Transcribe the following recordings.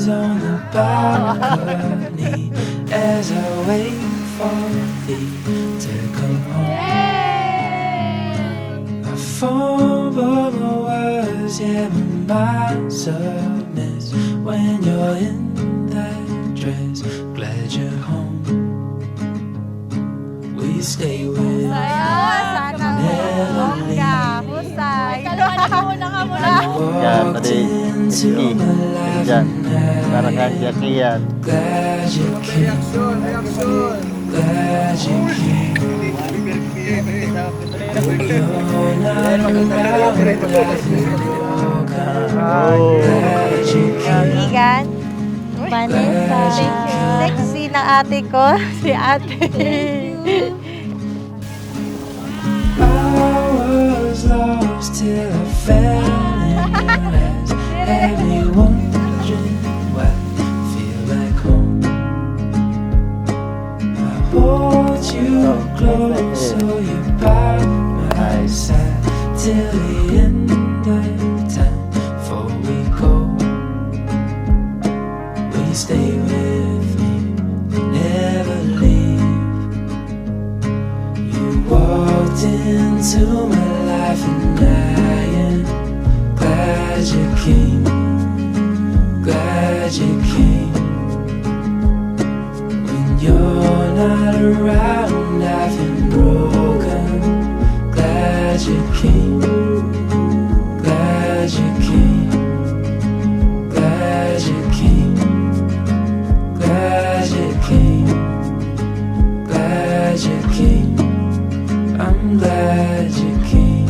She's on the balcony as I wait for thee to come home. I fumble my words, yeah, my mind's when you're in that dress. Glad you're home. Will you stay with me? Sana bongga, husay. Yan, pati Iski. Yan. Parang ang Jackie yan. Glad you came. Glad you came. You're not around, glad you came. Kaibigan, Vanessa. Sexy na ate ko, si ate. I was lost till I fell in your eyes. Had me wondering why I feel like home. I hold you close so you're by my side till the end of time before we go. Will you stay with me? Never leave. You walked into my life and I am glad you came. Glad you came. When you're not around, I feel broken. Glad you came. Glad you came. Glad you came. Glad you came. Glad you came. I'm glad you came.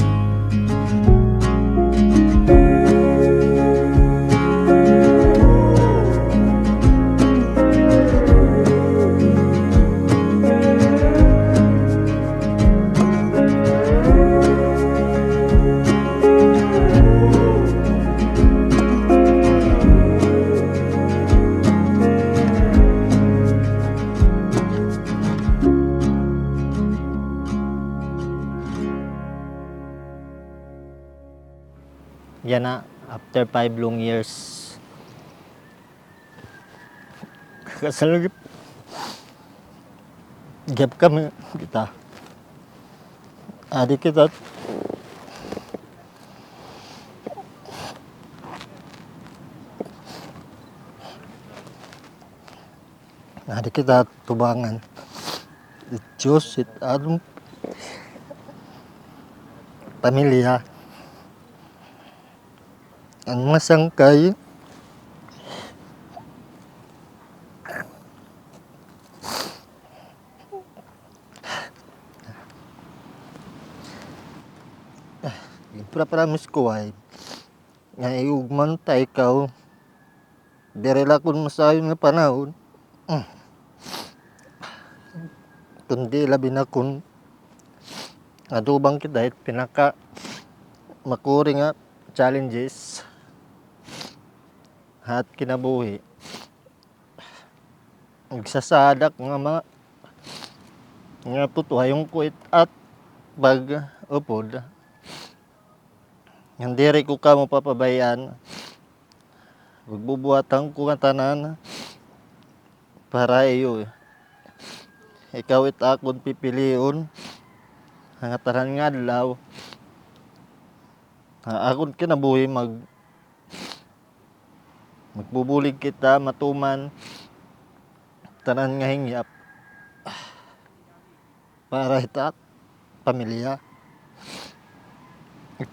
Yan na, after 5 long years. Kasalagip. Gap kami kita. Adik kita. Adik kita tubangan. Diyos, anong pamilya. Ang masangkay promise ko ay nga iugman ta ikaw direla kun masayo nga panahon kundi labi na kun adubang kita it pinaka makuri nga challenges at kinabuhi nagsasadak nga mga nga tutuhayong kuit at bag upod hindi rin ko ka mo papabayaan magbubuhatan ko nga tanan para iyo ikaw it akon pipiliun nga tanan nga adlaw akon kinabuhi magbubulig kita matuman tanan nga hingyap para hitak pamilya.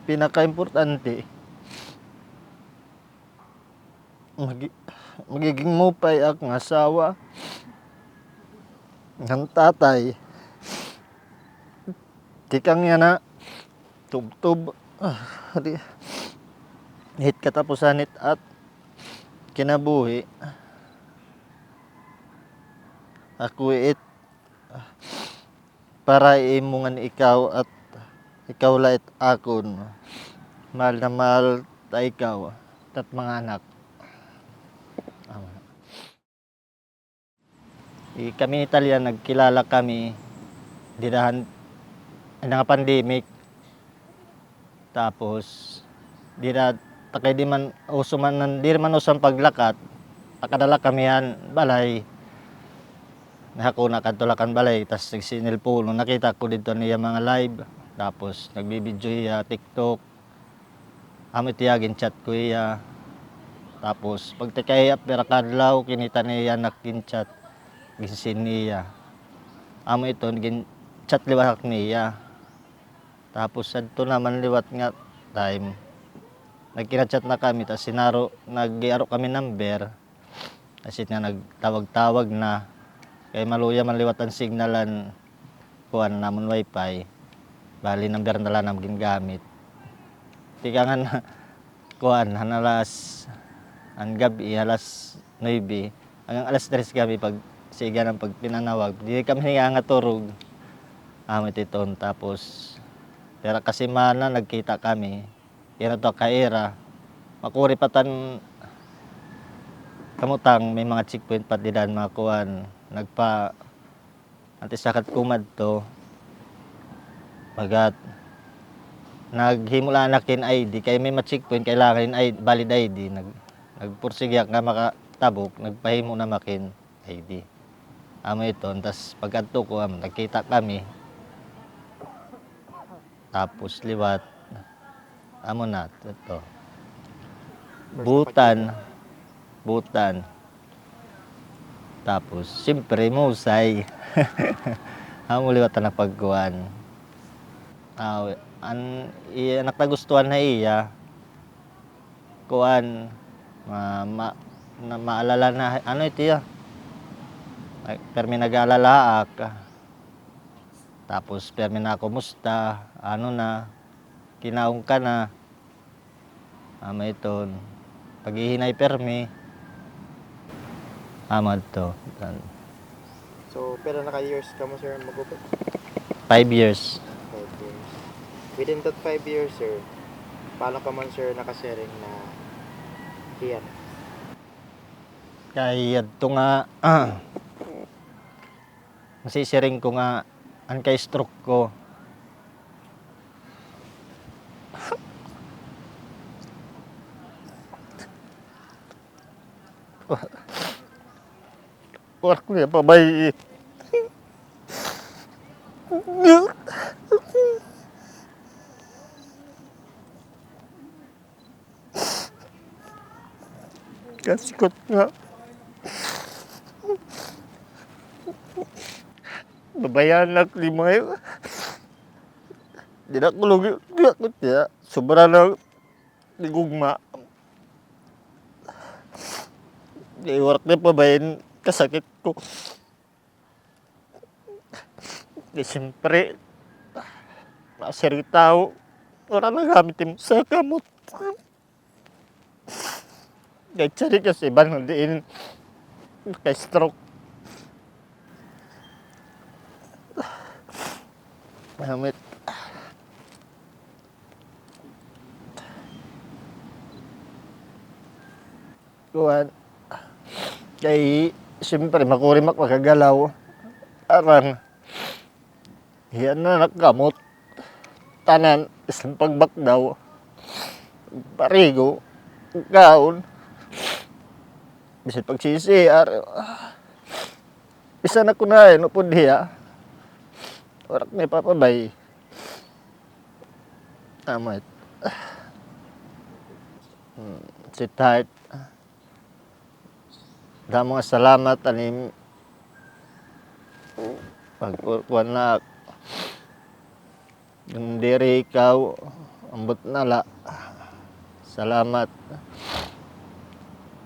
Pinaka-importante magiging mupay akong asawa ng tatay tikang yan na tubtub hit katapusan it at kinabuhi ako it para imungan ikaw at ikaw lait akon mahal na mahal ta ikaw at mga anak kami Italian nagkilala kami dinahan ng pandemic tapos di na takay di man uso man di man usang paglakat nakadala kami yan balay. Nahako na kadtulakan balay, tas nagsinilpuno, nakita ko dito niya mga live. Tapos nagbibidyo iya, TikTok. Amit iya, chat ko iya. Tapos pagtikay pera kadlaw, kinita niya nakinchat. Ginsin niya. Amo ito, chat liwat niya. Tapos adto naman liwat nga time. Nagkinachat na kami, tas nag-iaro kami number. Kasi nga nagtawag-tawag na. Kay maluya man liwat ang signalan kuan namon wifi. Bali number na lang ang ginagamit. Tika nga na kuan hanalas ang gabi alas 9 hanggang alas 3 gabi pag siga ng pagpinanawag. Di kami nga turog. Amit iton tapos pero kasi mana nagkita kami. Yan to kaera. Makuri patan kamutang may mga checkpoint patidan mga kuan. Nagpa antisakat kumad to pagat naghimula nakin ID kay may ma-checkpoint kailangan valid ID nagpursigyak nga makatabok nagpahimo na makin ID amo ito tas pagadto ko nagkita kami tapos liwat amo na ito butan tapos, siyempre, musay. Amo liwatan na pagkuhan. Anak na gustuhan na iya. Kuhan. Maalala na, ano ito ya? Permi nag-aalala ka. Tapos, permi na kumusta. Ano na, kinaong ka na. Amo ito. Paghihinay permi. Amad to. So, pero naka-years ka mo, sir, magupit? 5 years. 5 years. Within that 5 years, sir, paano ka man, sir, nakasharing na hiyan? Kaya ito nga, masisiring ko nga, ang kay stroke ko. Kuwak niya pabay. Kasikot nga. Babayan na limay. Di na kulog niya. Sobra na ligugma. Di work na pabayan. Kasakit ko. Di siyempre, masiri tao, wala na gamitin mo sa kamot. Kahit sari kasi ibang nandiin, naka-stroke. Mahamit. Kuhan. Kaya, siyempre, makurimak makagalaw. Aran, yan na nakamot. Tanan, isang pagbakdaw. Parigo, gaon. Bisan pagsisiyar. Bisa na kunain, upod diya. Warak may papabay. Amat. Sweetheart. Damo nga salamat anim pagkuhan na yung diri ikaw ambot nala salamat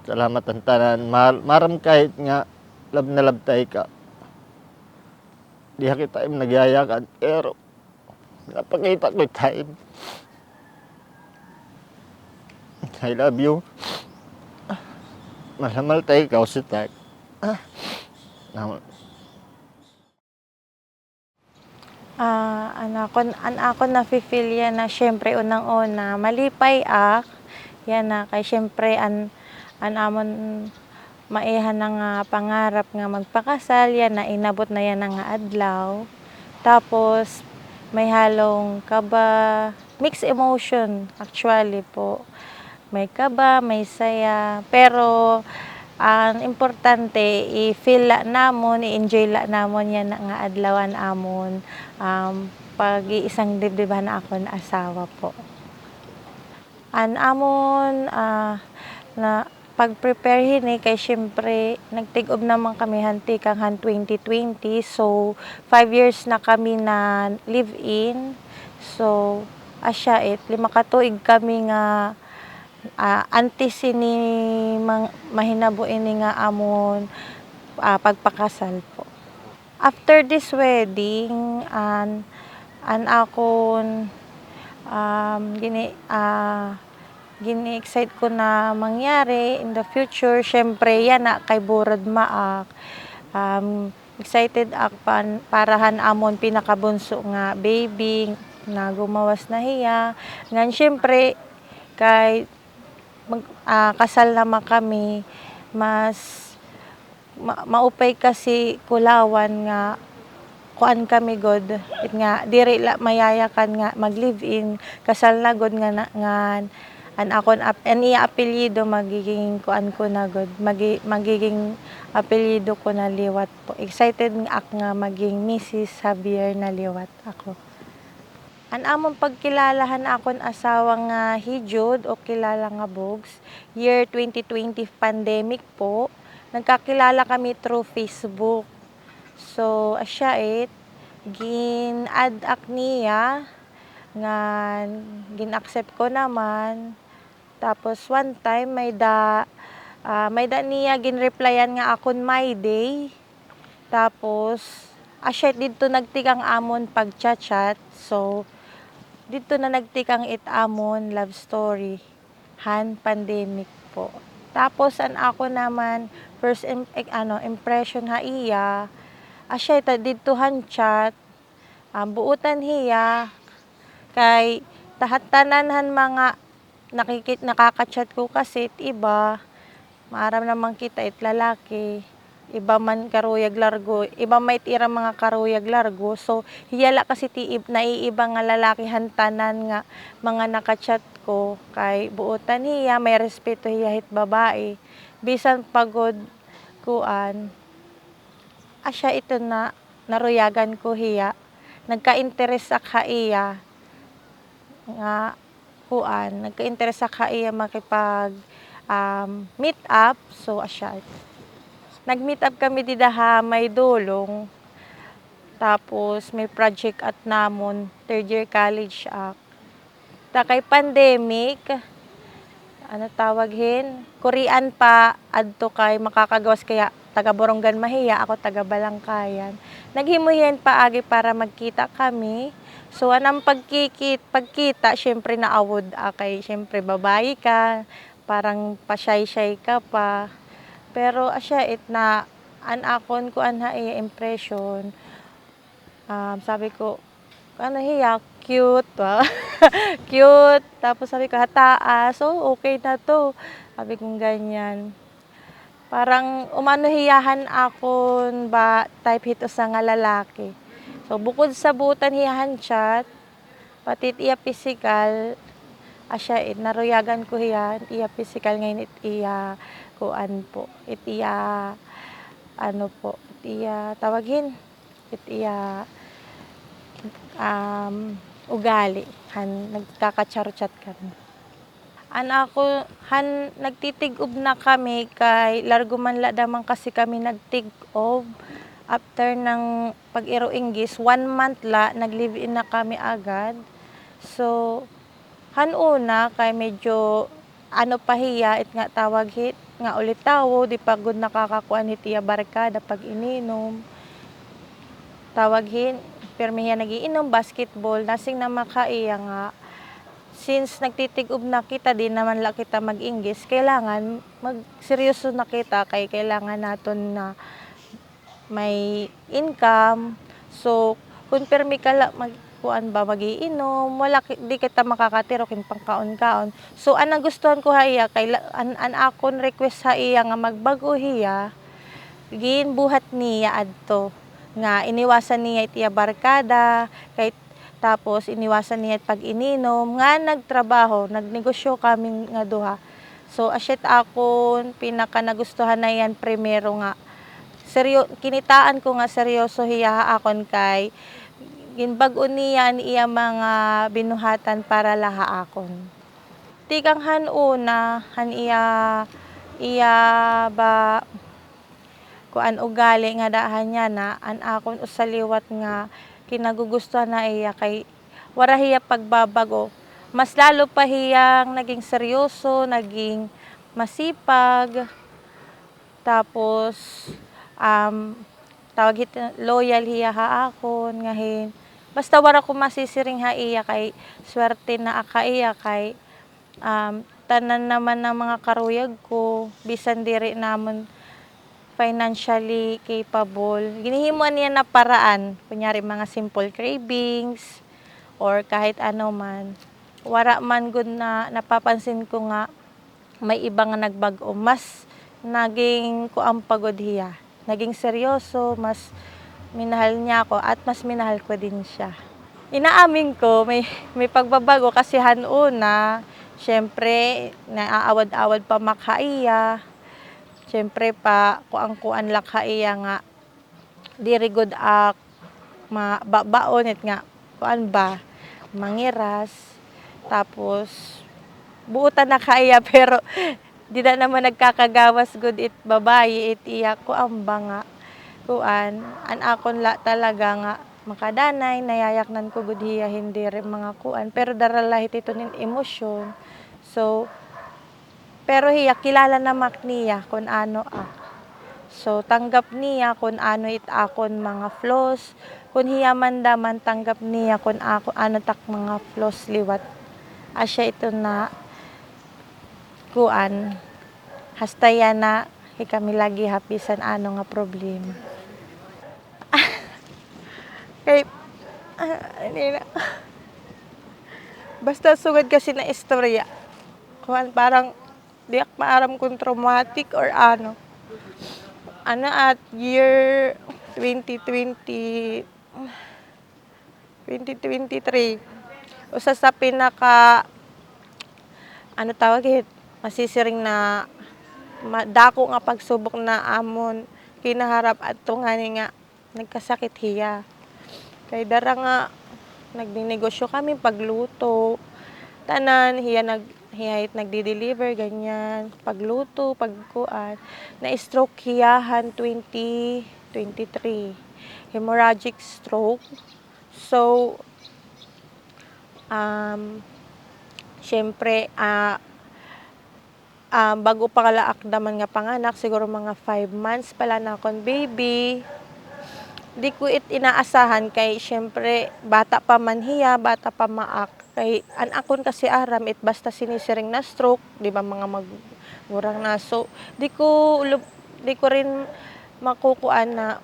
ang tanan maram kahit nga lab na lab tay ka diha kita im nagyayakan pero napakita ko time I love you. Malamal tayo ikaw si Tek. Ako na-feel yan na syempre unang-una, malipay yan na kay syempre amon maihan na nga pangarap nga magpakasal, yan na inabot na yan nga adlaw. Tapos may halong kaba, mixed emotion actually po. May kaba, may saya, pero ang importante i-feel la namon, i-enjoy la namon yan nga adlawan amon pag-iisang dibdiban akon asawa po. An amon na pag-prepare hini kay siyempre nagtig-ob naman kami hanti kang 2020, so 5 years na kami na live-in. So asya 5 ka tuig kami nga antes ini mahinabo ini nga amon pagpakasal po. After this wedding, an akon gini-excite ko na mangyari in the future, syempre yan na kay burod maak. Excited ak parahan amon pinakabunso nga baby na gumawas na hiya. Ngan syempre kay kasal naman kami, mas maupay kasi kulawan nga kuan kami god it nga diri la mayayakan nga mag-live-in, kasal na god nga an akon an iya apelyido magiging kuan ko na god magiging apelyido ko na Liwat po. Excited nga maging Mrs. Javier na Liwat ako. An among pagkilalahan akon asawa nga Hijud o kilala nga Bogs, year 2020 pandemic po. Nagkakilala kami through Facebook. So asya gin-add ak niya nga gin-accept ko naman. Tapos one time may da niya gin-replyan nga akon my day. Tapos asya dito nagtikang amon pag-chat. So dito na nagtikang amon love story han pandemic po. Tapos an ako naman first impression ha iya asya dito han chat buutan hiya kay tahan-tanan han mga nakaka-chat ko kasi iba maaram naman kita lalaki, iba man karuyag largo, iba may tira mga karuyag largo. So hiyala kasi naiiba nga lalaki hantanan nga mga nakachat ko kay buutan hiya may respeto hiya hit babae. Bisan pagod kuan asya ito na naruyagan ko hiya. Nagka-interes ak iya nga kuan, nagka-interes ak iya makipag meet up. So asya nag-meet up kami didaha may dulong. Tapos may project at namon, third year college ak. Kay pandemic, Korean pa adto kay makakagawas kaya taga Borongan Mahiya, ako taga Balangkayan. Naghimuyen pa agi para magkita kami. So anang pagkita, syempre naawod kay syempre babae ka, parang pa-shy ka pa. Pero asya na an akon ko impression. Sabi ko hiya cute pa. Cute. Tapos sabi ko hataa. So okay na to. Sabi kong ganyan. Parang hiyahan akon ba type hito sa nga lalaki. So bukod sa butan hiyahan chat, pati iya physical, asya naruyagan ko hiya iya physical ngayon iya kuan po. Iya tawagin. Iya ugali nagkaka-chat kami. Nagtitig-ob na kami kay largo man la daman kasi kami nagtig-ob. After ng pag-iro English, 1 month la nag-live-in na kami agad. So una kay medyo pahiya nga tawag hit nga ulit tawo di pagod nakakakuan hit iya barkada pag ininom. Tawaghin permiya nagiinom basketball nasing na makaiya nga since nagtitig-ob na kita di naman la kita mag-English, kailangan magseryoso na kita kay kailangan naton na may income. So kung permi ka la magiinom, di kita makakatiro kin pangkaon-kaon. So anang gustuhan ko haiya kay akon request haiya nga magbago hiya buhat niya adto nga iniwasan niya itiya barkada kay tapos iniwasan niya pag ininom nga nagtrabaho nagnegosyo kami nga duha. So asyet akon pinaka nagustuhan na yan primero nga. Kinitaan ko nga seryoso hiya akon kay ginbag-o niya iya mga binuhatan para laha akon. Tikang hanuna han iya ba kuan ugali nga daahan niya na an akon usaliwat nga kinagugustuhan na iya kay wara hiya pagbabago. Mas lalo pa hiyang naging seryoso, naging masipag, tapos tawag ito, loyal hiya haakon ngahin. Basta wara ko masisiring ha iya kay swerte na aka iya kay tanan naman ng mga karuyag ko bisan diri namon financially capable. Ginihimuan niya na paraan, kunyari mga simple cravings or kahit ano man. Wara man gud na napapansin ko nga may iba nga nagbago, mas naging kuang pagod hiya. Naging seryoso, mas minahal niya ako at mas minahal ko din siya. Inaamin ko may pagbabago kasi hanuna, syempre naaawad-awad pa makaiya. Syempre pa kuan lakaiya nga diri gud ak mababaon nga kuan ba mangiras. Tapos buutan na kaya pero di na naman nagkakagawas gud it babayi it iya ko amba nga kuan an akon la talaga nga makadanay nayayaknan ko gud hiya hindi rin mga kuan pero daralahit ito nin emosyon. So pero hiya kilala na mak niya kung ano so tanggap niya kung ano it akon mga flaws, kung hiya man daman tanggap niya kung ako ano tak mga flaws liwat asya ito na kuan hastaya na kami lagi hapisan ano nga problema. Kay basta sugad kasi na istorya kuan parang di ak maaram kung traumatic or ano at year 2023 usa sa pinaka ano tawag it masisiring na dako nga pagsubok na amon kinaharap adto nga nagkasakit hiya kay dara nga nagninegosyo kami pagluto tanan hiya nagdi-deliver ganyan pagluto pagkuan na stroke hiyahan 2023 hemorrhagic stroke. So syempre bago pa kalaak naman nga panganak siguro mga 5 months pala na akong baby. Di ko it inaasahan kay syempre bata pa man hiya, bata pa maak. Kay an akon kasi aram it basta sinisiring na stroke, di ba mga magmurang na. So di ko rin makukuan na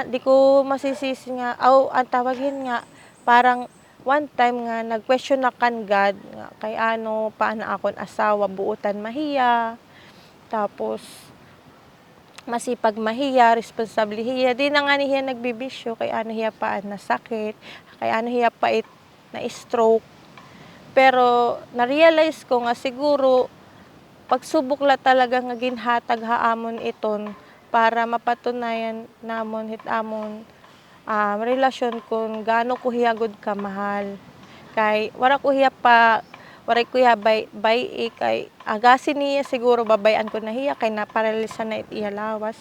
di ko masisisi nga ang tawagin nga parang one time nga nag-question na kan God nga kay ano paano akon asawa buutan mahiya tapos masipag mahiya, responsable hiya. Di na nga niya nagbibisyo, kay ano hiya pa na sakit, kay ano hiya pa na stroke. Pero na-realize ko nga siguro pagsubok la talaga nga ginhatag haamon iton para mapatunayan namon hitamon relasyon kung gaano ko hiya gud ka mahal. Kay wala ko hiya bay kay agasin niya siguro babayan ko na hiya kay naparalisa na iya lawas.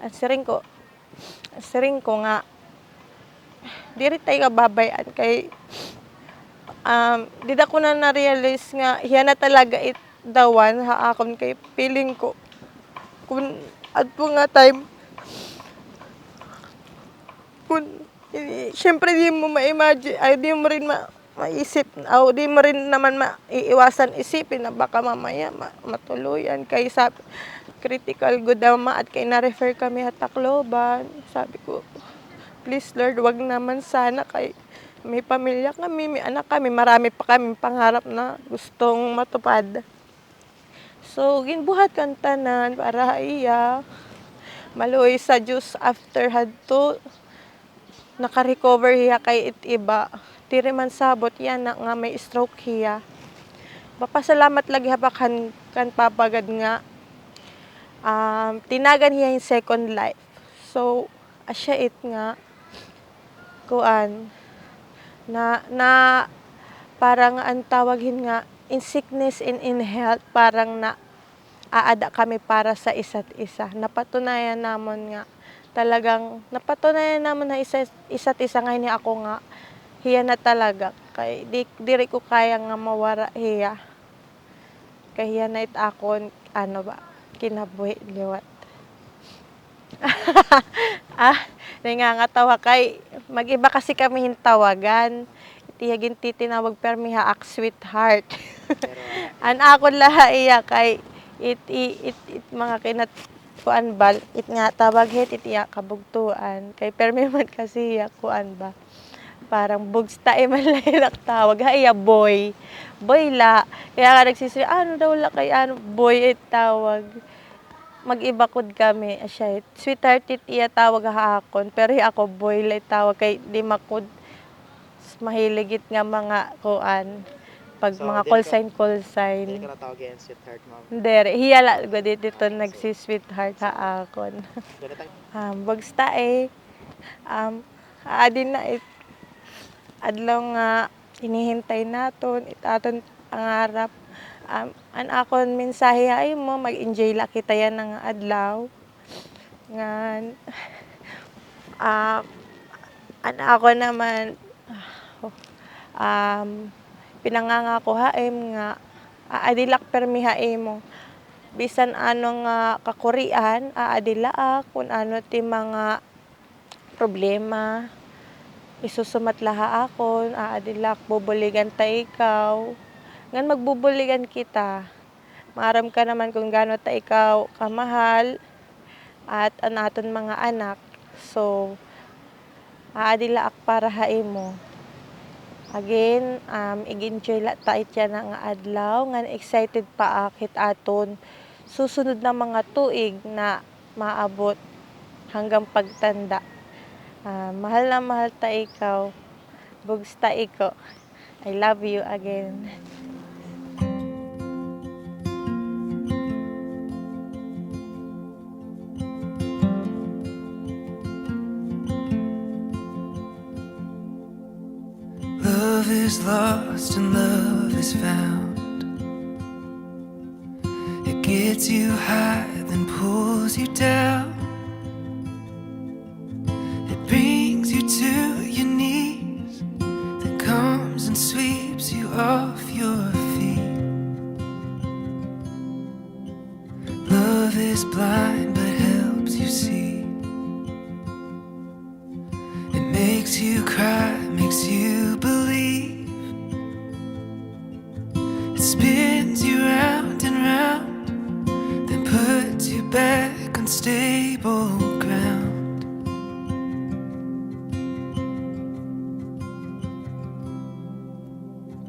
At siring ko nga diri tayo babayan kay di da ko na realize nga hiya na talaga it dawan haakon kay feeling ko kung adto nga time kung syempre di mo ma-imagine ay di mo rin maisip di mo rin naman maiiwasan isipin na baka mamaya matuluyan kay critical good at kay na-refer kami sa Tacloban. Sabi ko please Lord wag naman sana kay may pamilya kami, may anak kami, marami pa kami pangarap na gustong matupad. So ginbuhat kan tanan para iya maluoy sa Diyos after hadto naka-recover hiya kay it iba. Tiri man sabot yan na nga may stroke hiya. papasalamat lagi hapakan kan papagad nga tinagan hiya yung second life. So asya it nga kuan na parang ang tawagin nga in sickness and in health parang na aada kami para sa isa't isa. Napatunayan namon nga talagang napatunayan namon na isa't isa ngayon ako nga hiya na talaga kay diri ko kaya nga mawara hiya. Kay hiya na it akon ano ba kinabuhi liwat. Nangangatawa kay mag-iba kasi kami hintawagan. Tiyagin titinawag permiha ak sweetheart. Pero An akon laha iya kay it mga kinat kuan bal it nga tawag it iya kabugtuan kay permi man kasi iya kuan ba parang bugsta man lain ang tawag ha iya boy la kaya ka nagsisiri ano daw la kay ano boy it tawag mag-iba kud kami asya sweetheart it iya tawag ha akon pero ako boy la tawag kay di makud mahilig it nga mga kuan pag So, mga dili call sign hindi ka natawag yan, sweetheart, ma'am. Dere, hiyala ko dito nagsi-sweetheart ha akon. Ganito Bagsta adin na adlaw nga hinihintay naton aton pangarap. An akon mensahe ay mo mag-enjoy la kita yan nga adlaw. Ngan an ako naman pinangangako haim nga aadilak permi mo bisan ano nga kakurian aadila kung ano ti mga problema isusumat laha akon aadilak bubuligan ta ikaw ngan magbubuligan kita maaram ka naman kung gaano ta ikaw kamahal at anaton mga anak so aadila para haimo. Again, i-enjoy la tayo tiyan nga adlaw, nga excited pa akit aton. Susunod na mga tuig na maabot hanggang pagtanda. Mahal na mahal ta ikaw, bugs ta iko. I love you again. Love is lost and love is found. It gets you high, then pulls you down. It brings you to your knees, then comes and sweeps you off your feet. Love is blind but helps you see. It makes you cry, makes you believe. It spins you round and round, then puts you back on stable ground.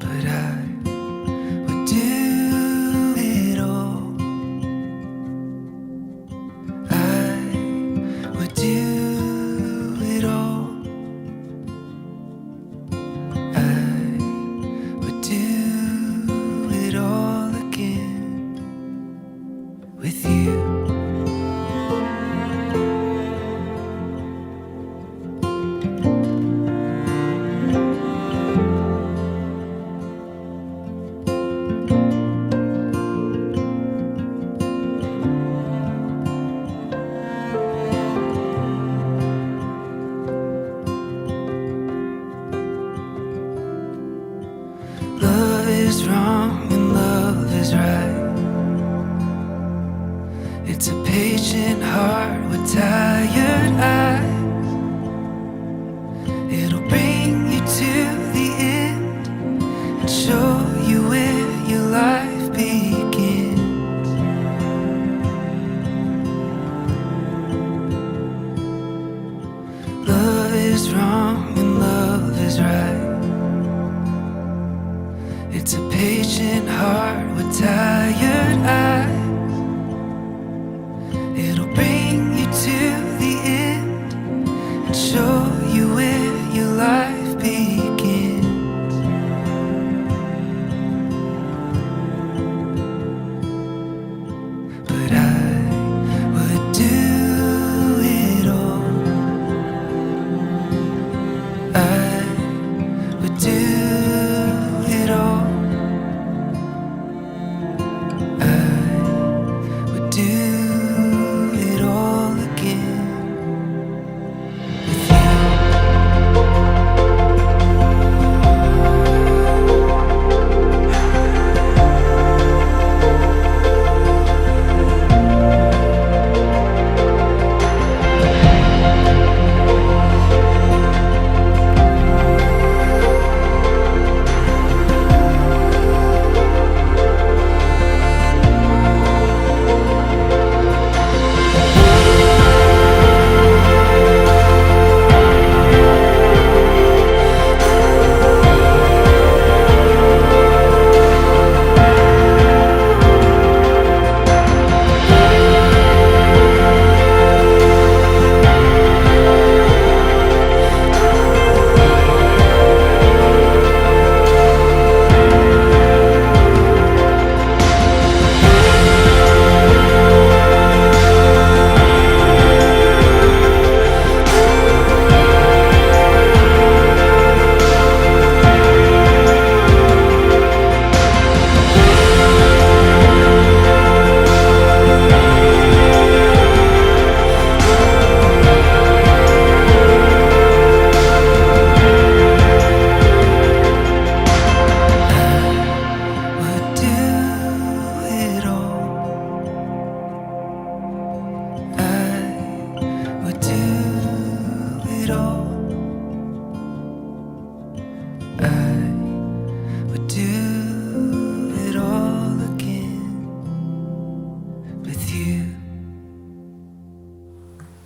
But I would do it all. I would do it all. I would do it all again with you. Love is wrong and love is right. It's a patient heart with tired eyes. It'll bring you to the end and show you where your life begins. Love is wrong and love is right. It's a patient heart with tired eyes. It'll bring you to the end and show you where your life begins.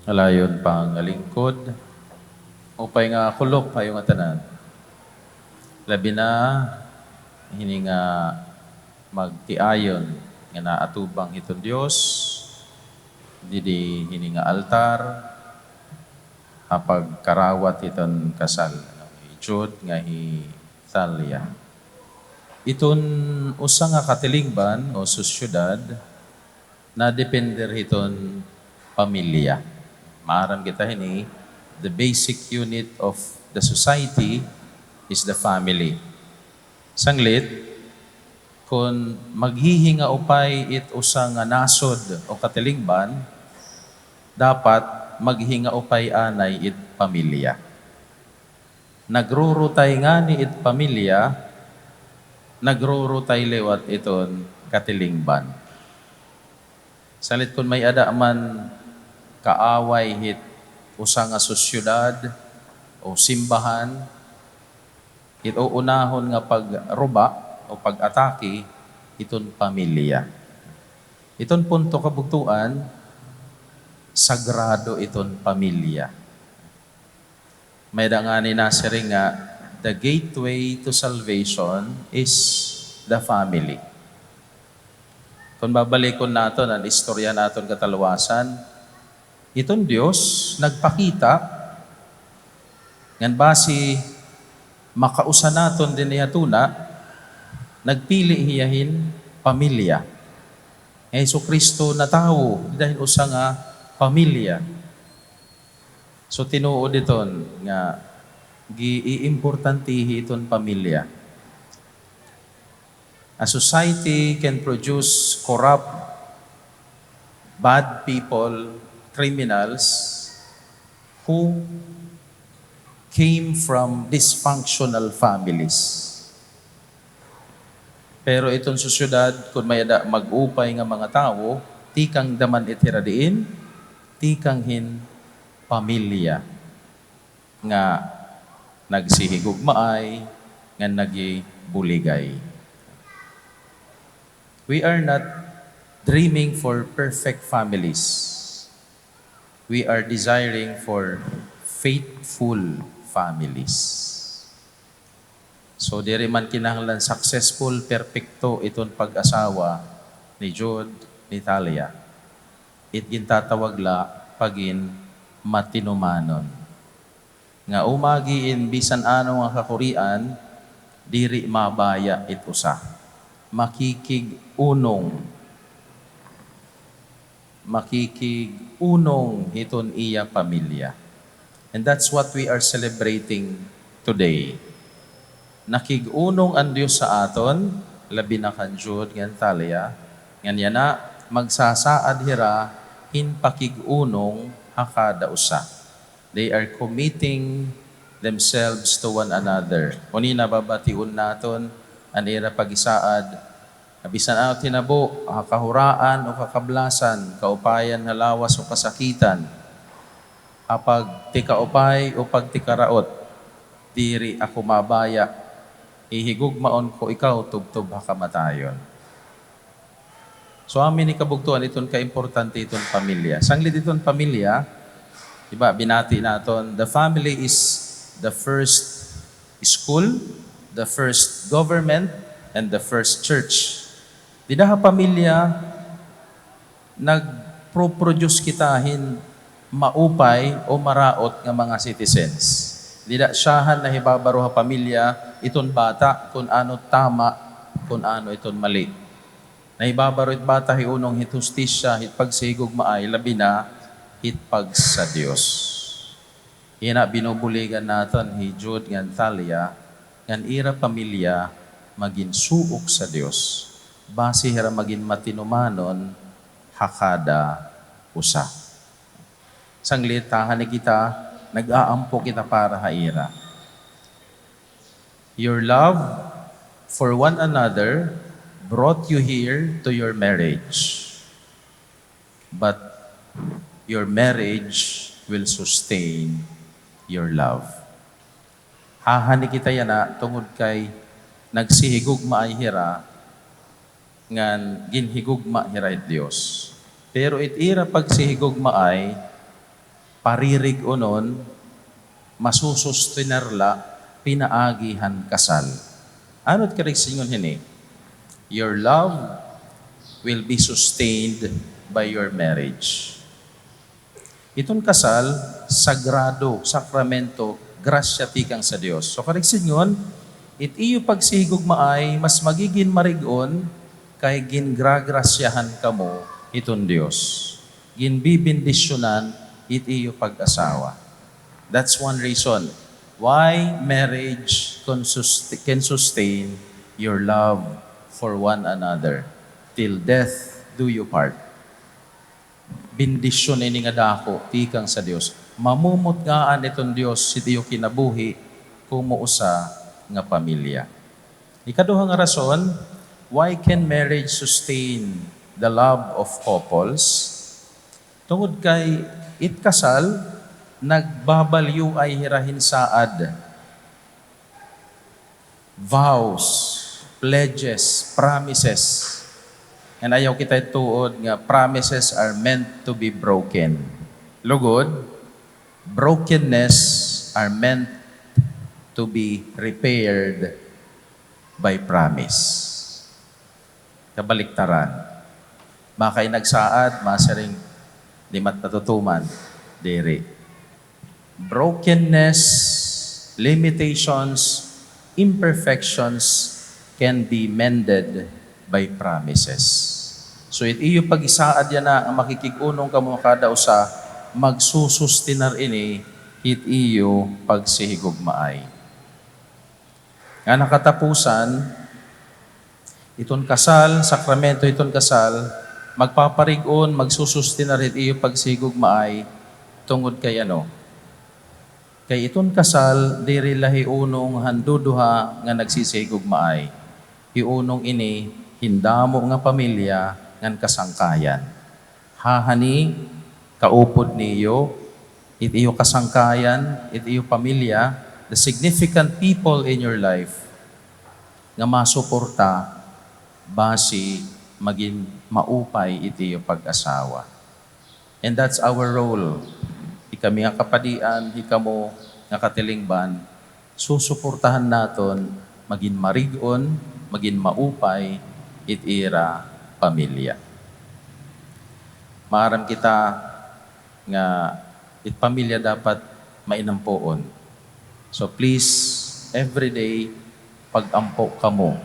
Alayon pang lingkod. Upay nga kulok kayo nga tanan. Labi na hininga magtiayon nga naatubang iton Dios. Didi hininga altar apag karawat iton kasal. Ijud nga Thalia. Iton usa nga katilingban o susyudad na depender iton pamilya. Maaram kita hini, the basic unit of the society is the family. Sanglit, kung maghihinga upay it usa nga nasod o katilingban, dapat maghinga upay anay it pamilya. Nagrurutay nga ni it pamilya, nagrurutay lewat iton katilingban. Salit kung may ada man kaaway hit usa nga sosyudad o simbahan, ito unahon nga pagruba o pag-atake iton pamilya. Iton punto kabugtuan, sagrado iton pamilya. May da nga ni Nasiri nga, the gateway to salvation is the family. Kung babalikon naton ang istorya naton katalawasan, iton Dios nagpakita ngan basi makausa naton din niya tuna, nagpili hiyahin pamilya. Hesus Kristo na tao dahil usa nga pamilya. So tinuod iton nga giimportantihi iton pamilya. A society can produce corrupt, bad people, criminals who came from dysfunctional families. Pero itong sosyudad, kung may mag-upay nga mga tao, tikang daman itiradiin, tikang hin pamilya nga nagsihigugmaay, nga nagibuligay. We are not dreaming for perfect families. We are desiring for faithful families. So, diri man kinahanglan successful, perfecto iton pag-asawa ni Jude, ni Thalia. Gintatawag la pagin matinumanon. Nga umagiin bisan ano nga kakurian, diri mabaya it usa. Makikigunong iton iya pamilya. And that's what we are celebrating today. Nakigunong ang Diyos sa aton, labi na kanjud ng Thalia, nganya na magsasaad hira, hinpakigunong hakada usa. They are committing themselves to one another. Kuni nababatiun naton, anira pag-isaad, bisan ano tinabo, kahuraan o kakablasan, kaupayan, halawas o kasakitan, apag tikaupay o pagtikaraot, diri ako mabaya, ihigugmaon ko ikaw, tubtub hakamatayon. So amin ni kabugtuan iton ka-importante iton pamilya. Sanglit iton pamilya, diba, binati naton, the family is the first school, the first government, and the first church. Di daha pamilya, nag-produce kitahin maupay o maraot nga mga citizens. Di da siyahan na hibabaro ha pamilya, iton bata, kung ano tama, kung ano iton mali. Nahibabaro it bata, hiunong hitustisya, hitpagsigog maay, labi na, hitpag sa Diyos. Ina binubuligan natin, hijud ngan Thalia, ngan ira pamilya, maging suok sa Diyos. Base hira maging matinumanon, hakada usa. Sanglit, tahan ni kita, nag-aampo kita para haira. Your love for one another brought you here to your marriage. But your marriage will sustain your love. Hahani kita yan na tungod kay nagsihigugma ay hira, ngan ginhigugma hira it Dios. Pero itira pagsihigugma ay paririg unon, masusustinerla, pinaagihan kasal. Anot karigsingon hini? Your love will be sustained by your marriage. Itong kasal, sagrado, sakramento, grasya tikang sa Dios. So karigsingon, it iyo pagsigog maay, mas magiging marigon, kay gingragrasyahan kamo itong Dios. Ginbibindisyonan, it iyo pag-asawa. That's one reason why marriage can sustain your love for one another. Till death do you part. Bindisyon ini nga dako, tikang sa Dios. Mamumutgaan itong Dios, itiyo kinabuhi, kumuusa nga pamilya. Ikaduhang rason, why can marriage sustain the love of couples? Tungod kay itkasal, nagbabalyo ay hirahin saad. Vows, pledges, promises. And ayaw kita ituod nga promises are meant to be broken. Lugod, brokenness are meant to be repaired by promise. Kabaliktaran. Makay nagsaad, masaring di mat natutuman, diri. Brokenness, limitations, imperfections can be mended by promises. So it iyo pag-isaad yan na ang makikigunong kamo kada usa, magsusustinar ini, it iyo pagsihigugmaay. Nga nakatapusan, iton kasal, sakramento iton kasal, magpaparigon, magsusustinar it iyo pagsihigugmaay, tungod kay ano? Kay iton kasal, diri lahi unong handuduha nga nagsisigugmaay. Iunong ini, hindamo nga pamilya, ngan kasangkayan. Hahani, kaupod niyo, it iyo kasangkayan, it iyo pamilya, the significant people in your life, nga masuporta, basi, maging maupay it iyo pag-asawa. And that's our role. Ikami nga kapadian, ikamo nga katilingban, susuportahan naton, maging marigon, maging maupay, itira pamilya. Maaram kita nga it pamilya dapat mainampoon. So please, every day, pag-ampo kamo,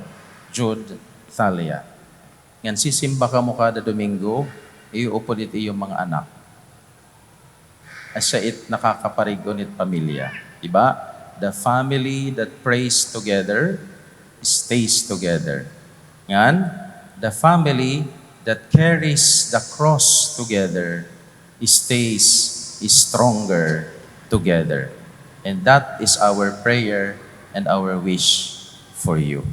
Jude, Thalia. Ngan sisimba kamo kada Domingo, iuupod it iyong mga anak. Asa it nakakaparigon it pamilya. Diba? The family that prays together, stays together. Ngan, the family that carries the cross together stays stronger together. And that is our prayer and our wish for you.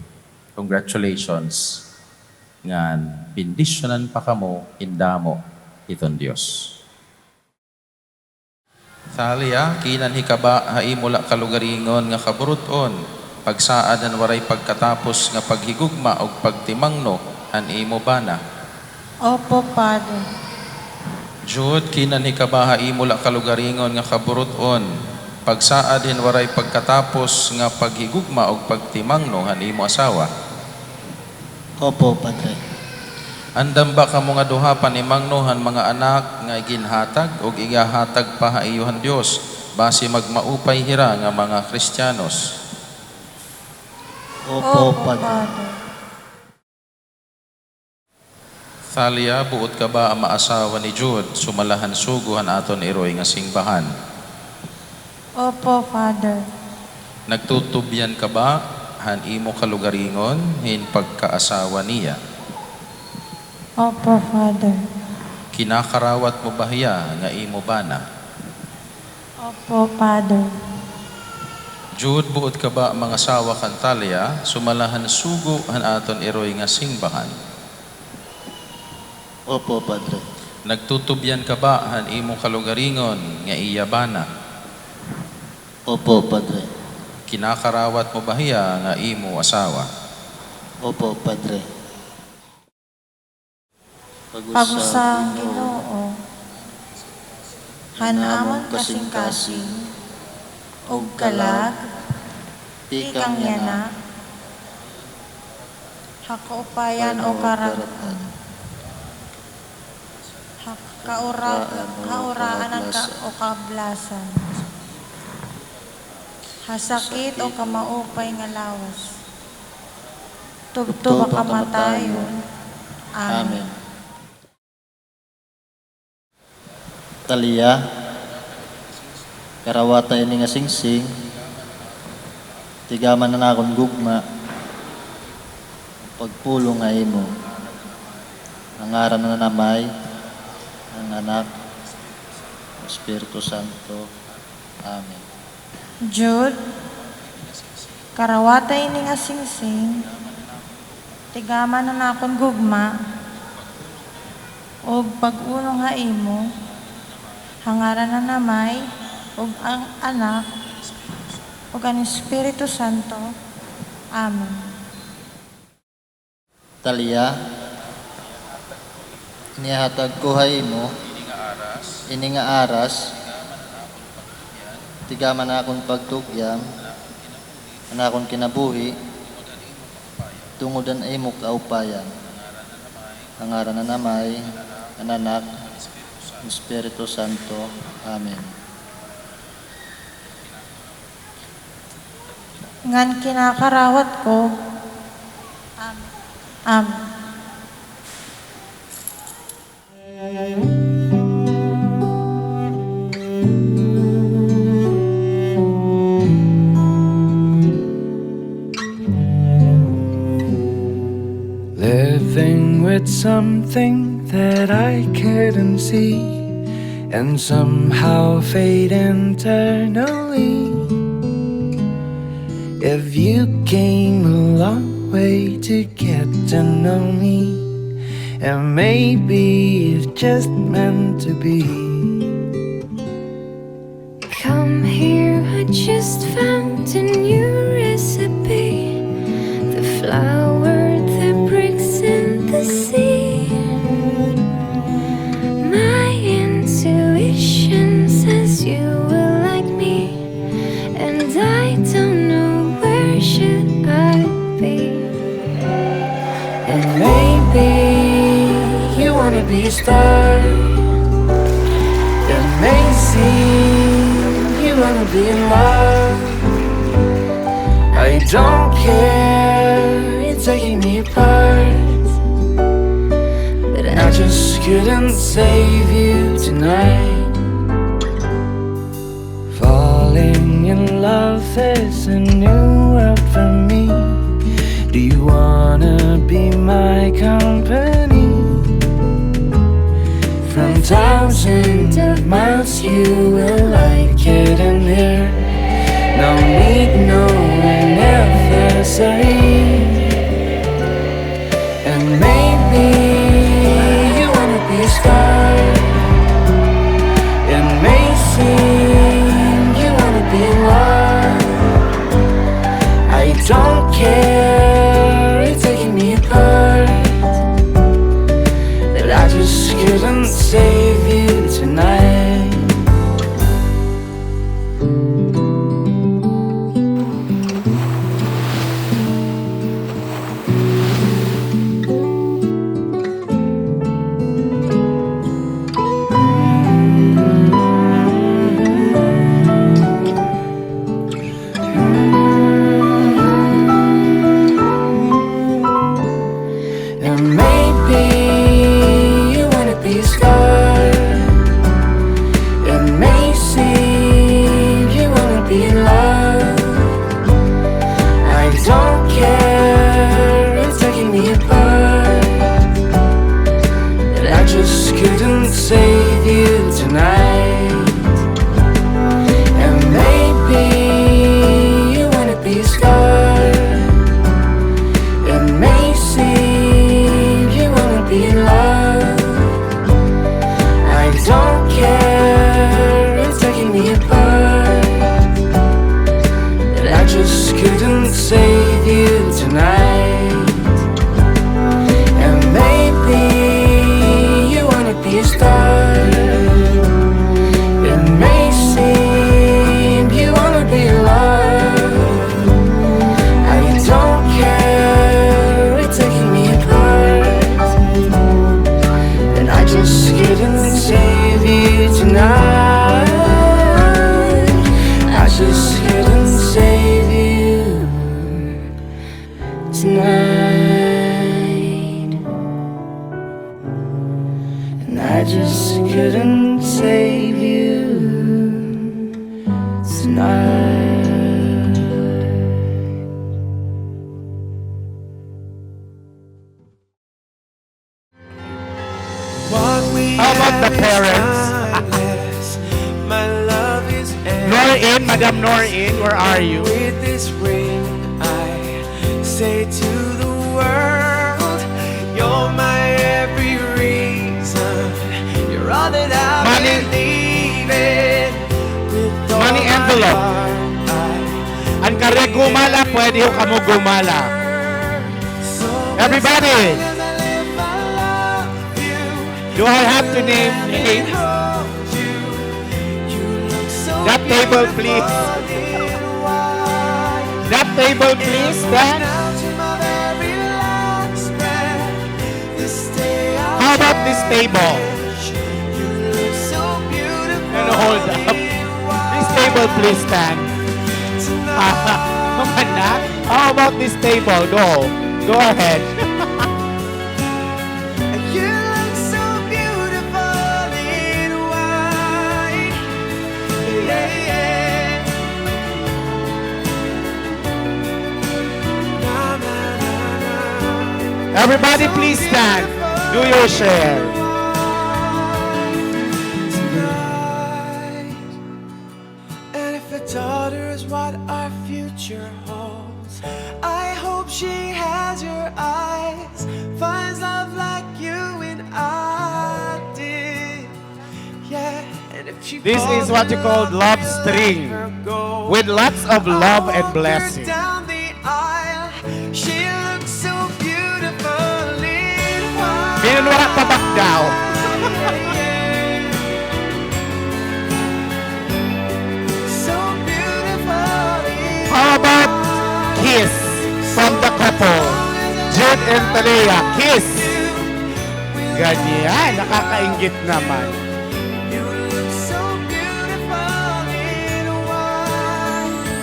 Congratulations. Ngan, bindisyonan pa kamo, indamo iton Dios. Thalia, kinan hikaba, haimula kalugaringon nga kaburuton, pagsaadan waray pagkatapos nga paghigugma o pagtimangno, han imo bana. Opo, Father. Jude, kinan hikaba, haimula kalugaringon nga kaburuton, pagsaadin waray pagkatapos nga paghigugma o pagtimangno, han imo asawa. Opo, Padre. Andam ba ka mga duha panimangnohan mga anak nga ginhatag o igahatag pa ha iyuhan Dios base magmaupay hira nga mga Kristiyanos? Opo, Padre. Thalia, buot ka ba ang maasawa ni Jude? Sumalahan suguhan aton iroy nga singbahan. Opo, Father. Nagtutubyan ka ba han imo kalugaringon hin pagkaasawa niya? Opo, Father. Kinakarawat mo ba hiya nga imo bana? Opo, Father. Jude, buot ka ba mga asawa kan Thalia? Sumalahan sugo han aton iroy nga singbahan. Opo, Padre. Nagtutubyan ka ba han imo kalugaringon nga iya bana? Opo, Padre. Kinakarawat mo ba hiya nga imo asawa? Opo, Padre. Pag-usang Ginoo, hanamon kasing-kasing, og kalag, tikang yana, hakaupayan o karagatan, kauraan o kablasan, hasakit o kamaupay nga lawas, tubtub ang kamatayon. Amen. Talia, karawata ini nga singsing, tigaman na nakon gugma, pagpulong nga imo, ang aran na namay, ang anak, ang Espiritu Santo. Amen. Jude, karawata ini nga singsing, tigaman na nakon gugma, og pag-unong nga imo, hangaran na namay, ug ang anak, ug ang Espiritu Santo. Amen. Talia, inihatag ko hay mo, ini nga aras, tigaman na akong pagtugyam, na akong kinabuhi, tungodan ay mo kaupayan, ang aran na namay, ang anak, ang Espiritu Santo. Amen. Ngan kinakarawat ko. Amen. Amen. Living with something that I couldn't see, and somehow fade internally. If you came a long way to get to know me, and maybe it's just meant to be. Come here, I just found a new recipe. The flower that breaks in the sea. My intuition says you will like me, and I don't know where should I be. And maybe you wanna be a star. It may seem you wanna be in love. I don't care, it's taking me apart, but I just couldn't save you tonight. Falling in love is a new world for me. Do you wanna be my company? From thousands of miles you will like it in here. No need, no necessary. And maybe you wanna be a star. It may seem you wanna be in love. I don't care, it's taking me apart, but I just couldn't save you tonight. the parents. My love is Norin, Madam Norin, where are you? With this ring, I say to the world, you're my every reason. You're all that I Money. believe in. With all Money my envelope. heart, Ang kare gumala, pwede ho kamo gumala. so Everybody. as long as I live, I love you. Do I have to name names? Hold you. You look so That table, please. beautiful in white. That table, please, Dan. How about this table? Gonna hold up. This table, please, Dan. How about this table? Go ahead. You look so beautiful in white. Yeah, yeah. Na, na, na, na. Everybody, please stand. Do your share. Tonight. And if a daughter is what our future holds, I hope she has your eyes, finds love like you and I did. Yeah, and if she This falls is what you in call love you'll string, let her go. with lots of love and blessing. Down the aisle, she looks so beautiful in white. Minunwara tabak daw. So beautiful in How about kiss from the couple? Jude and Talia, kiss. Ganyan, nakakaingit naman. You look so beautiful in white.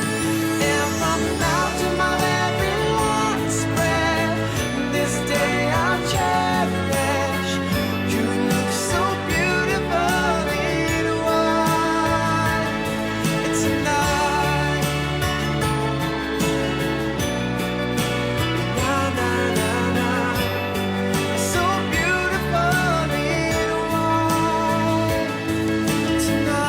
And from now to my very last breath, this day I'll cherish. You look so beautiful in white. It's a night. Na na na na. So beautiful in white tonight.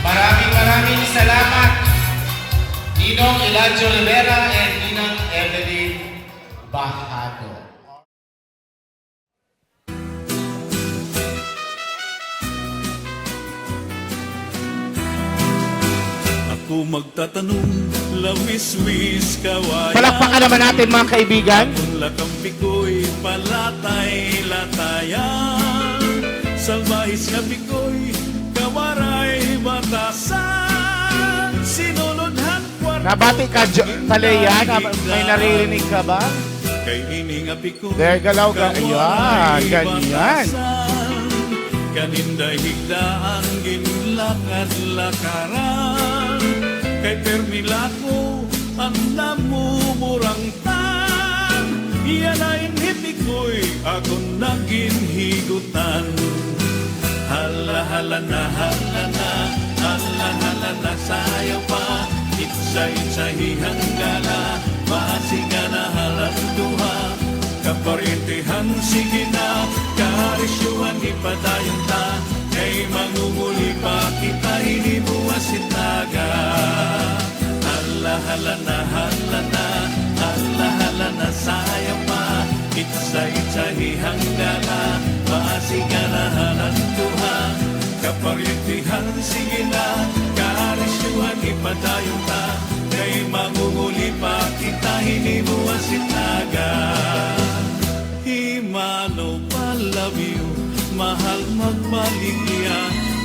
Maraming salamat, Ninong Eladio Rivera and Ninang Evelyn Bahado. Ako magtatanong, lawis-wis kawayan. Palakpakan naman natin mga kaibigan. Kung lakampi ko'y palatay-latayan. salbahis nga pikoy, kawaray batasan, sinulodhan kwarto. Nabati ka, Talea? May naririnig ka ba? Kay ini nga pikoy, There, galaw ka. Ayan, ganyan. Kaninday higdaan ginlakad-lakaran, kay permilako ang namumurang tan, iyan ay hipikoy akong naging higutan. Hala-hala na, hala-hala na sayaw pa, itsa-itsahi hanggala, masiga na halanduha, kaparintihan sige na, karisyuhan ipadayon ta, kay mangunguli pa kita hinibuwasin taga. Hala-hala na, hala-hala na sayaw pa, itsa-itsahi hanggala, masiga na halanduha, kaparintihan sige na, karisyuhan ipadayon ta, kay mangunguli pa kita hinibuwasin taga. Himano palabiw, mahal magbaligya,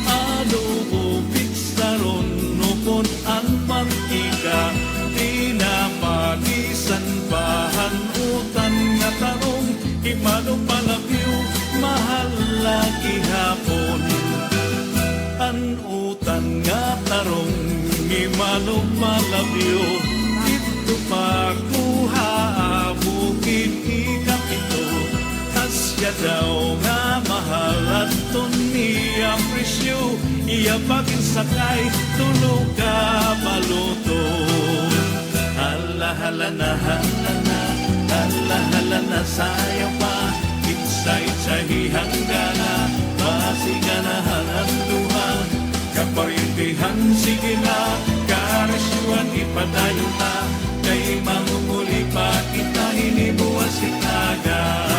ano ubig saron nupon ang mantika, pinapalisan pahan utan nga tarong, himano palabiw, mahal lagi hapon. An utan nga tarong, himano palabiw, ito pa kuha bukid ikapito, asya daw nga mahal at niya presyo, iya pagin sakay, tulog ka maluto. Hala-hala na, hala-hala na sayaw pa, itsa-itsahi hanggana, masiga na halanduha, kaparintihan sige na, karisyuhan ipadayon ta, kay mangunguli pa kita hinibuwasin taga.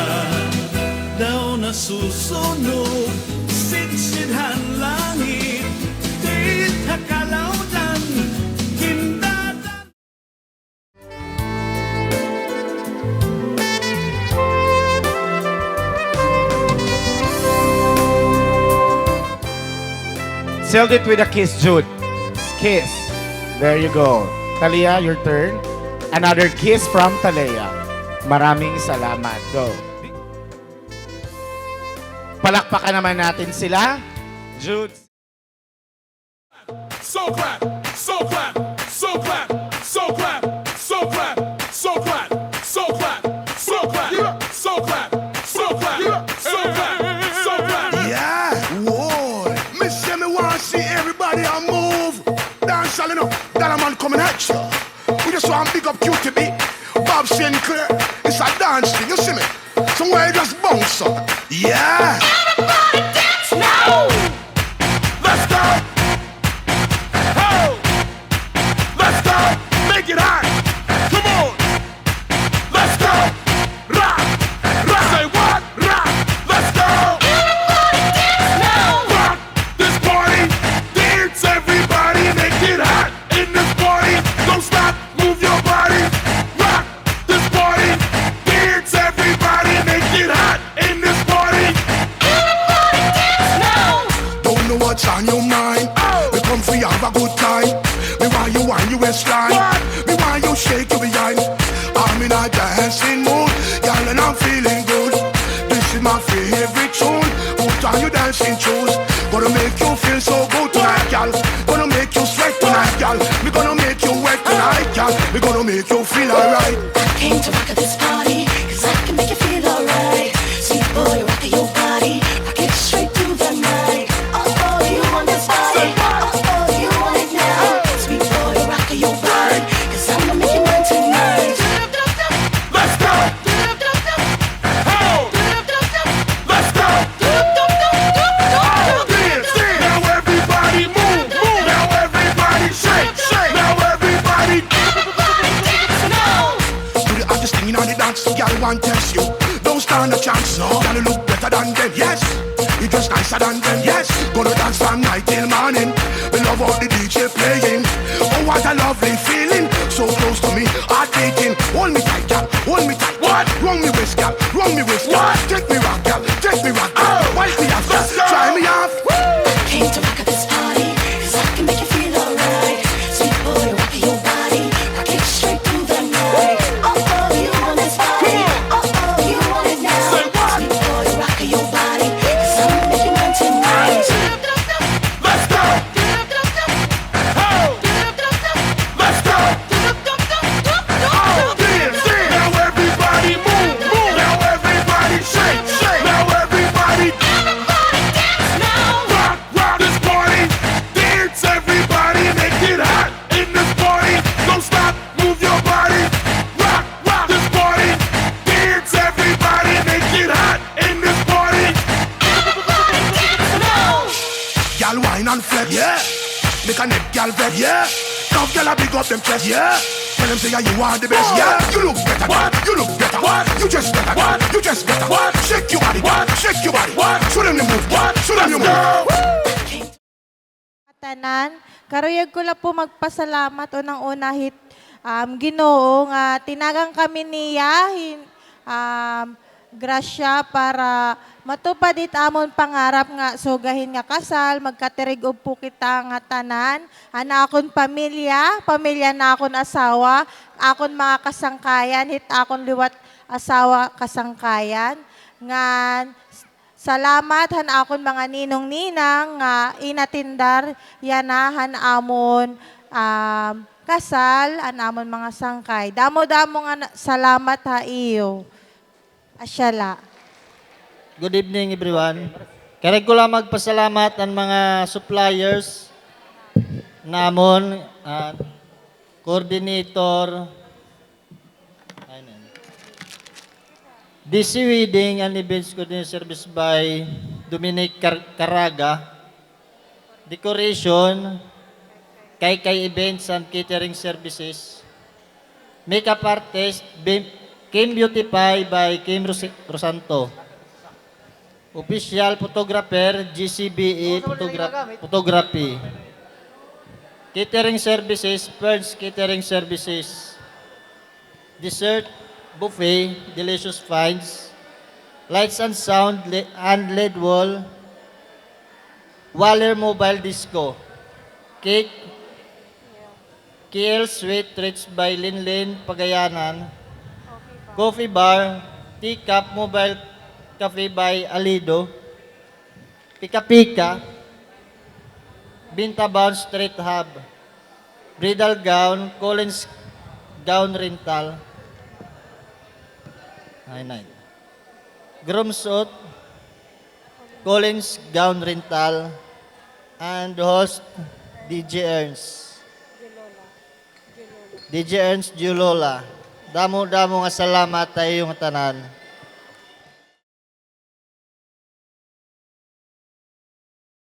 Daw nasusunog, sinsidhan langit, di hakalaudan, hindadan. Sealed it with a kiss, Jude. Kiss. There you go. Talia, your turn. Another kiss from Talea. Maraming salamat. Go. Palakpakan naman natin sila. Jude. So clap, so clap, so clap, so clap, so clap, so clap, so clap, so clap, so clap, so clap, so clap, so clap. Yeah, whoa. Miss me want to see everybody on move. Dance all enough. That a man coming at you. We just want to big up QTB. Bob Sinclair. It's a dance thing, you see me? Somewhere you just bounce up. Yeah. Everybody dance now. Let's go. Ho. Let's go. Make it hot. Come on. Let's go. Rock. Rock. Say what? Rock. Let's go. Everybody dance now. Rock this party. Dance everybody. Make it hot in this party. Don't stop. Move your body. Rock this party. Dance everybody. Make it hot in this party. Everybody dance now. Don't know what's on your mind. We come for you have a good time. Me want you on your waistline. Me want you shake your behind. I'm in a dancing mood, y'all, and I'm feeling good. This is my favorite tune. Put on your dancing shoes. Gonna make you feel so good tonight, y'all. Gonna make you sweat tonight, y'all. We gonna make you wet tonight, y'all. We gonna make you feel alright. I came to rock at this party, 'cause I can make you feel alright. Sweet boy, rock your body, rock it straight through the night. Oh, you want this body? Oh, you want it now? Sweet boy, rock your body, 'cause I'ma make you mine tonight. Let's go. Ho. Let's go. Dance. Now everybody move. Now everybody shake. Now everybody. Do the hottest thing in the dance, girl want test you. Don't stand a chance, no. Girl, you look better than them, yes. You dress nicer than them, yes. Gonna dance from night till morning. We love all the DJ playing. Oh, what a lovely feeling. So close to me, heart beating. Hold me tight, girl. Hold me tight. What? Wrong me waist, girl. Wrong me waist, girl. Take me rock, girl. Take me rock, girl. Wipe me off, girl. Try your body. Rock, rock this party. Dance, everybody. Make it hot in this party. Gal wine and flex, yeah. Make a neck gal vex, yeah. Tough gal a big up them chest, yeah. Tell them say you are the best, yeah. You look better, what? You look better, what? You just better, what? You just better, what? Shake your body, what? Shake your body, what? Show them the move, what? Show them the move. Tanan, karuyag ko lang po magpasalamat unang-una Ginoo nga tinagang kami niya grasya para matupad it amon pangarap nga sugahin nga kasal magkatirig po kita nga tanan ana akon pamilya na akon asawa akon mga kasangkayan akon liwat asawa kasangkayan nga salamat han akon mga ninong-ninang nga inatindar yanahan amon kasal anamon mga sangkay. Damo-damo nga salamat ha iyo. Asyala. Good evening everyone. Karag ko lang magpasalamat ang mga suppliers namon, coordinator, DC Wedding and Events Coordinating Service by Dominic Caraga. Decoration, Kay Events and Catering Services. Makeup Artist, Kim Beautify by Kim Rosanto. Official Photographer, GCBE Photography. Catering Services, Ferns Catering Services. Dessert, Buffet, Delicious Finds, Lights and Sound, and LED Wall, Waller Mobile Disco, Cake, KL Sweet Treats by Linlin Pagayanan, Coffee Bar, Teacup Mobile Cafe by Alido, Pika Pika, Bintabound Street Hub, Bridal Gown, Collins Gown Rental, Groom Suit, Collins Gown Rental, and the host, DJ Ernst. DJ Ernst Julola. Damo-damo nga salamat tayo yung tanan.